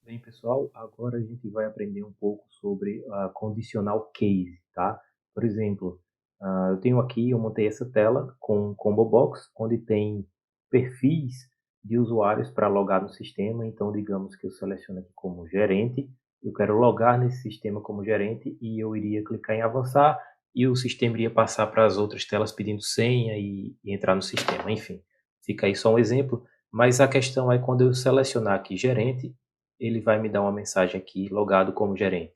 Bem, pessoal, agora a gente vai aprender um pouco sobre a condicional case, tá? Por exemplo, eu montei essa tela com um combo box, onde tem perfis de usuários para logar no sistema. Então, digamos que eu seleciono aqui como gerente, eu quero logar nesse sistema como gerente e eu iria clicar em avançar e o sistema iria passar para as outras telas pedindo senha e entrar no sistema. Enfim, fica aí só um exemplo, mas a questão é quando eu selecionar aqui gerente, ele vai me dar uma mensagem aqui, logado como gerente.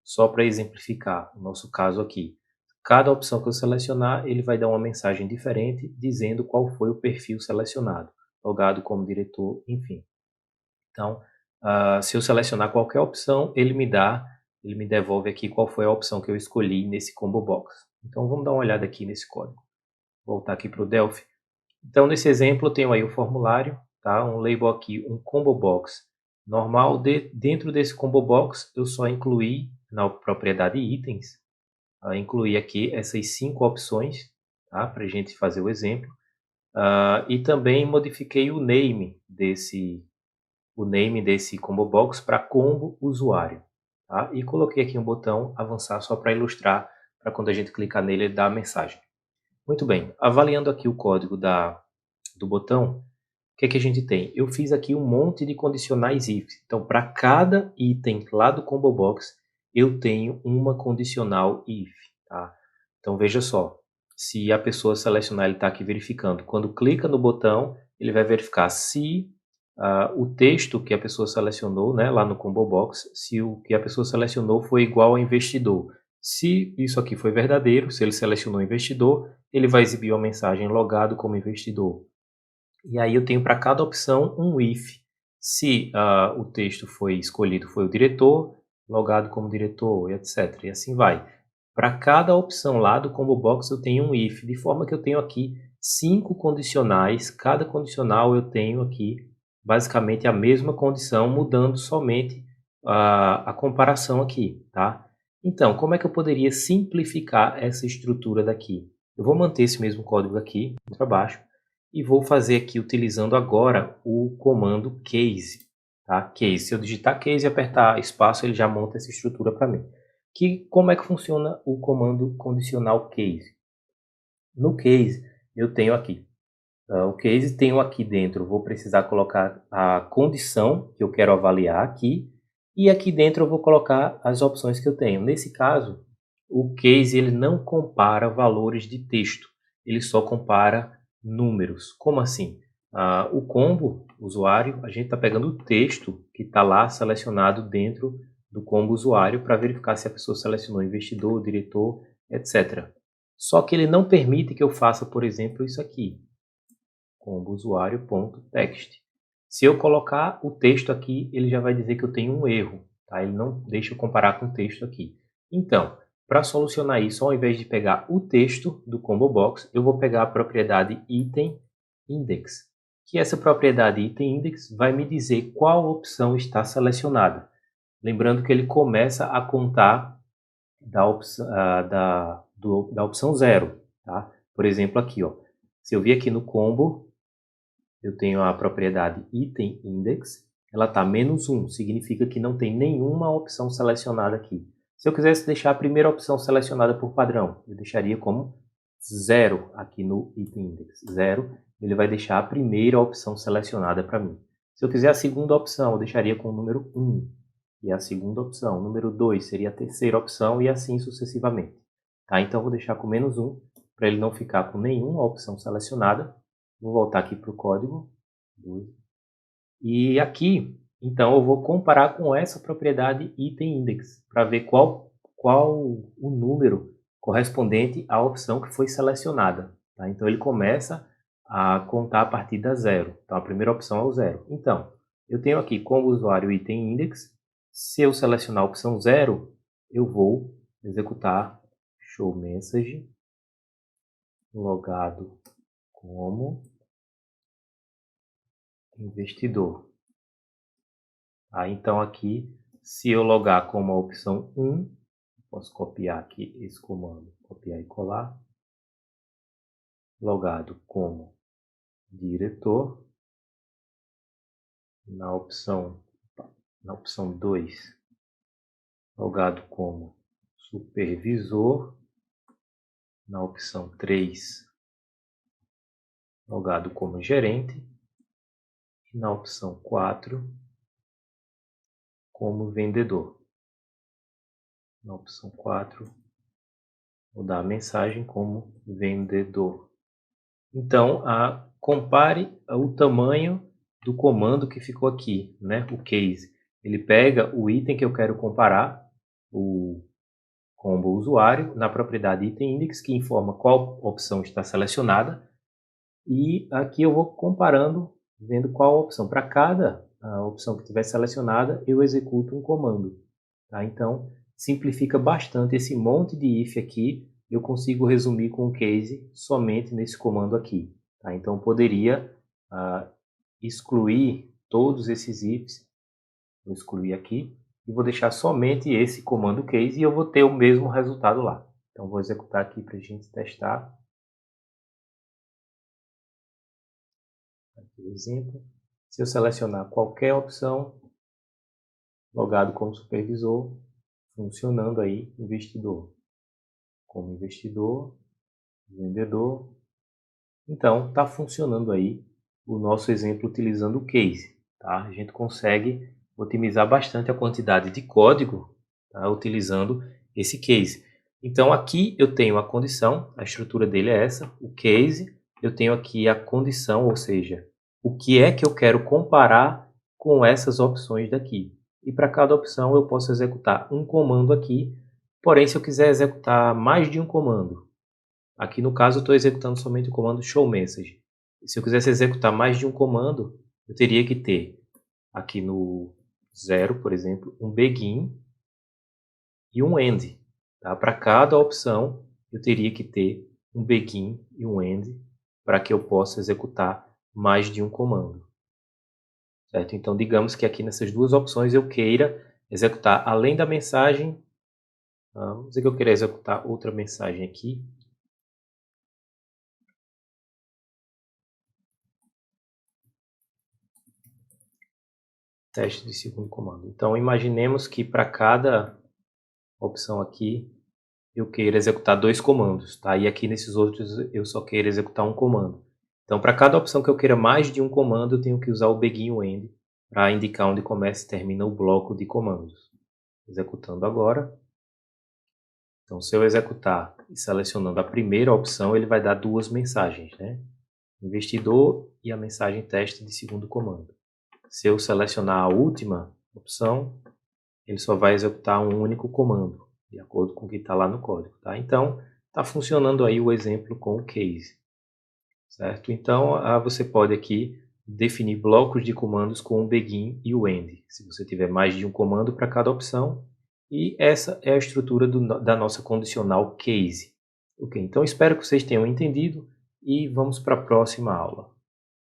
Só para exemplificar o nosso caso aqui. Cada opção que eu selecionar, ele vai dar uma mensagem diferente, dizendo qual foi o perfil selecionado, logado como diretor, enfim. Então, se eu selecionar qualquer opção, ele me devolve aqui qual foi a opção que eu escolhi nesse combo box. Então, vamos dar uma olhada aqui nesse código. Voltar aqui para o Delphi. Então, nesse exemplo, eu tenho aí o formulário, tá? Um label aqui, um combo box normal. Dentro desse combo box, eu só incluí na propriedade itens, incluí aqui essas 5 opções, tá? Para a gente fazer o exemplo. E também modifiquei o name desse combo box para combo usuário, tá? E coloquei aqui um botão avançar só para ilustrar, para quando a gente clicar nele, ele dar a mensagem. Muito bem, avaliando aqui o código do botão, o que é que a gente tem? Eu fiz aqui um monte de condicionais if. Então, para cada item lá do combo box, eu tenho uma condicional if. Tá? Então, veja só. Se a pessoa selecionar, ele está aqui verificando. Quando clica no botão, ele vai verificar se o texto que a pessoa selecionou, né, lá no combo box, se o que a pessoa selecionou foi igual ao investidor. Se isso aqui foi verdadeiro, se ele selecionou investidor, ele vai exibir uma mensagem logado como investidor. E aí eu tenho para cada opção um if. Se o texto foi escolhido foi o diretor, logado como diretor, etc. E assim vai. Para cada opção lá do combo box eu tenho um if, de forma que eu tenho aqui 5 condicionais. Cada condicional eu tenho aqui basicamente a mesma condição, mudando somente a comparação aqui, tá? Então, como é que eu poderia simplificar essa estrutura daqui? Eu vou manter esse mesmo código aqui para baixo e vou fazer aqui utilizando agora o comando case. Tá? Case. Se eu digitar case e apertar espaço, ele já monta essa estrutura para mim. Como é que funciona o comando condicional case? No case, eu tenho aqui. O case tenho aqui dentro, vou precisar colocar a condição que eu quero avaliar aqui. E aqui dentro eu vou colocar as opções que eu tenho. Nesse caso, o case ele não compara valores de texto, ele só compara números. Como assim? O combo usuário, a gente está pegando o texto que está lá selecionado dentro do combo usuário para verificar se a pessoa selecionou investidor, diretor, etc. Só que ele não permite que eu faça, por exemplo, isso aqui, combo usuário.text. Se eu colocar o texto aqui, ele já vai dizer que eu tenho um erro, tá? Ele não deixa eu comparar com o texto aqui. Então, para solucionar isso, ao invés de pegar o texto do combo box, eu vou pegar a propriedade item index, que essa propriedade item index vai me dizer qual opção está selecionada. Lembrando que ele começa a contar da opção 0. Tá? Por exemplo, aqui, ó, se eu vir aqui no combo, eu tenho a propriedade item index, ela está -1, significa que não tem nenhuma opção selecionada aqui. Se eu quisesse deixar a primeira opção selecionada por padrão, eu deixaria como 0 aqui no item index. 0, ele vai deixar a primeira opção selecionada para mim. Se eu quiser a segunda opção, eu deixaria com o número 1. E a segunda opção, o número 2 seria a terceira opção e assim sucessivamente. Tá? Então, eu vou deixar com -1 para ele não ficar com nenhuma opção selecionada. Vou voltar aqui para o código. E aqui, então, eu vou comparar com essa propriedade item index para ver qual o número correspondente à opção que foi selecionada. Tá? Então, ele começa a contar a partir da 0. Então, a primeira opção é o 0. Então, eu tenho aqui como usuário item index. Se eu selecionar a opção 0, eu vou executar show message logado como investidor. Então aqui, se eu logar como a opção 1, posso copiar aqui esse comando, copiar e colar, logado como diretor, na opção Na opção 2, logado como supervisor. Na opção 3, logado como gerente. E na opção 4, como vendedor. Na opção 4, vou dar a mensagem como vendedor. Então, compare o tamanho do comando que ficou aqui, né? O case. Ele pega o item que eu quero comparar, o combo usuário, na propriedade item index, que informa qual opção está selecionada. E aqui eu vou comparando, vendo qual opção. Para cada opção que estiver selecionada, eu executo um comando. Tá? Então, simplifica bastante esse monte de if aqui. Eu consigo resumir com o case somente nesse comando aqui. Tá? Então, eu poderia excluir todos esses ifs. Vou excluir aqui e vou deixar somente esse comando case e eu vou ter o mesmo resultado lá. Então, vou executar aqui para a gente testar. Aqui o exemplo. Se eu selecionar qualquer opção, logado como supervisor, funcionando aí investidor. Como investidor, vendedor. Então, está funcionando aí o nosso exemplo utilizando o case. Tá? A gente consegue otimizar bastante a quantidade de código, tá? Utilizando esse case. Então, aqui eu tenho a condição, a estrutura dele é essa, o case. Eu tenho aqui a condição, ou seja, o que é que eu quero comparar com essas opções daqui. E para cada opção eu posso executar um comando aqui, porém se eu quiser executar mais de um comando, aqui no caso eu estou executando somente o comando showMessage. Se eu quisesse executar mais de um comando, eu teria que ter aqui no 0, por exemplo, um begin e um end. Tá? Para cada opção eu teria que ter um begin e um end para que eu possa executar mais de um comando. Certo? Então, digamos que aqui nessas duas opções eu queira executar, além da mensagem, vamos dizer que eu queira executar outra mensagem aqui. Teste de segundo comando. Então, imaginemos que para cada opção aqui eu queira executar 2 comandos. Tá? E aqui nesses outros eu só queira executar um comando. Então, para cada opção que eu queira mais de um comando, eu tenho que usar o begin e o end para indicar onde começa e termina o bloco de comandos. Executando agora. Então, se eu executar e selecionando a primeira opção, ele vai dar duas mensagens, né? Investidor e a mensagem teste de segundo comando. Se eu selecionar a última opção, ele só vai executar um único comando, de acordo com o que está lá no código. Tá? Então, está funcionando aí o exemplo com o case. Certo? Então, você pode aqui definir blocos de comandos com o begin e o end, se você tiver mais de um comando para cada opção. E essa é a estrutura da nossa condicional case. Ok, então espero que vocês tenham entendido e vamos para a próxima aula.